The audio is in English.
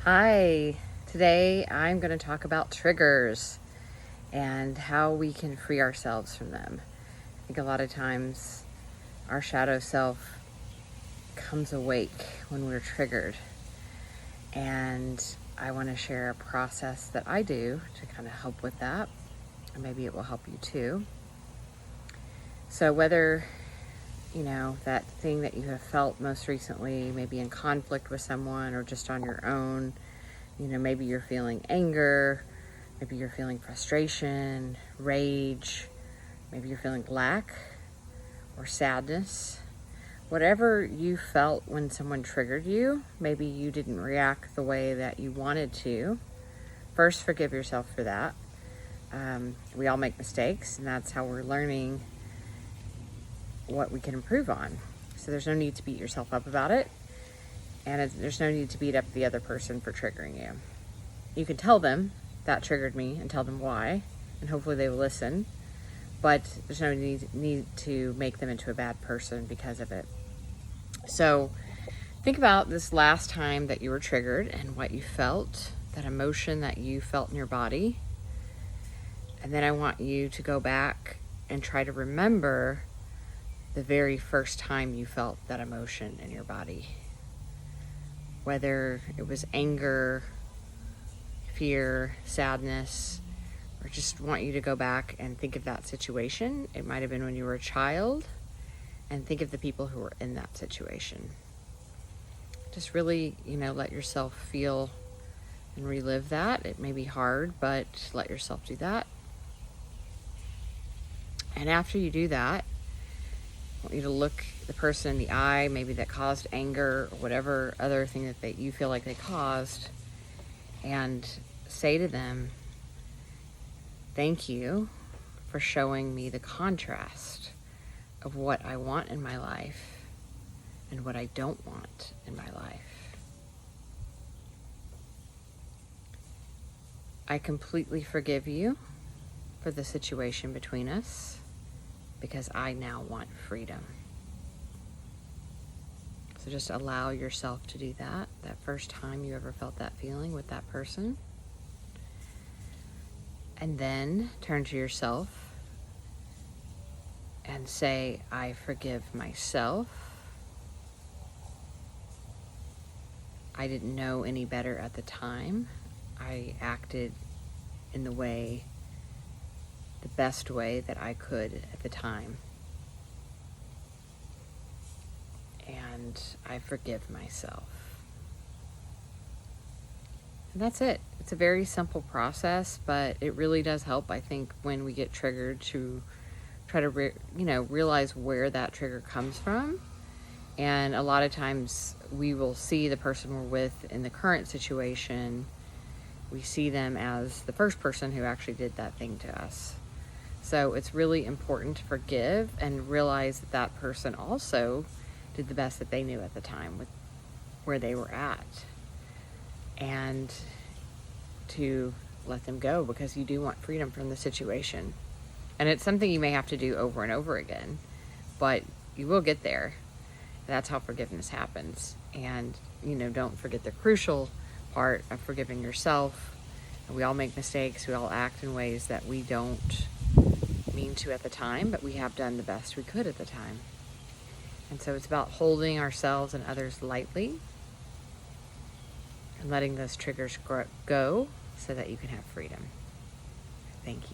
Hi, today I'm going to talk about triggers and how we can free ourselves from them. I think a lot of times our shadow self comes awake when we're triggered, and I want to share a process that I do to kind of help with that, and maybe it will help you too. So whether that thing that you have felt most recently, maybe in conflict with someone or just on your own, maybe you're feeling anger, maybe you're feeling frustration, rage, maybe you're feeling lack or sadness. Whatever you felt when someone triggered you, maybe you didn't react the way that you wanted to. First, forgive yourself for that. We all make mistakes, and that's how we're learning what we can improve on. So there's no need to beat yourself up about it, and there's no need to beat up the other person for triggering you. You can tell them that triggered me and tell them why, and hopefully they will listen, but there's no need to make them into a bad person because of it. So think about this last time that you were triggered and what you felt, that emotion that you felt in your body. And then I want you to go back and try to remember the very first time you felt that emotion in your body. Whether it was anger, fear, sadness, or just want you to go back and think of that situation. It might have been when you were a child, and think of the people who were in that situation. Just really, let yourself feel and relive that. It may be hard, but let yourself do that. And after you do that, I want you to look the person in the eye, maybe that caused anger or whatever other thing that you feel like they caused, and say to them, thank you for showing me the contrast of what I want in my life and what I don't want in my life. I completely forgive you for the situation between us because I now want freedom. So just allow yourself to do that first time you ever felt that feeling with that person. And then turn to yourself and say, I forgive myself. I didn't know any better at the time. I acted in the best way that I could at the time. And I forgive myself. And that's it. It's a very simple process, but it really does help, I think, when we get triggered to try to realize where that trigger comes from. And a lot of times we will see the person we're with in the current situation, we see them as the first person who actually did that thing to us. So it's really important to forgive and realize that person also did the best that they knew at the time with where they were at, and to let them go, because you do want freedom from the situation. And it's something you may have to do over and over again, but you will get there. That's how forgiveness happens. And don't forget the crucial part of forgiving yourself. We all make mistakes. We all act in ways that we don't mean to at the time, but we have done the best we could at the time. And so it's about holding ourselves and others lightly and letting those triggers go so that you can have freedom. Thank you.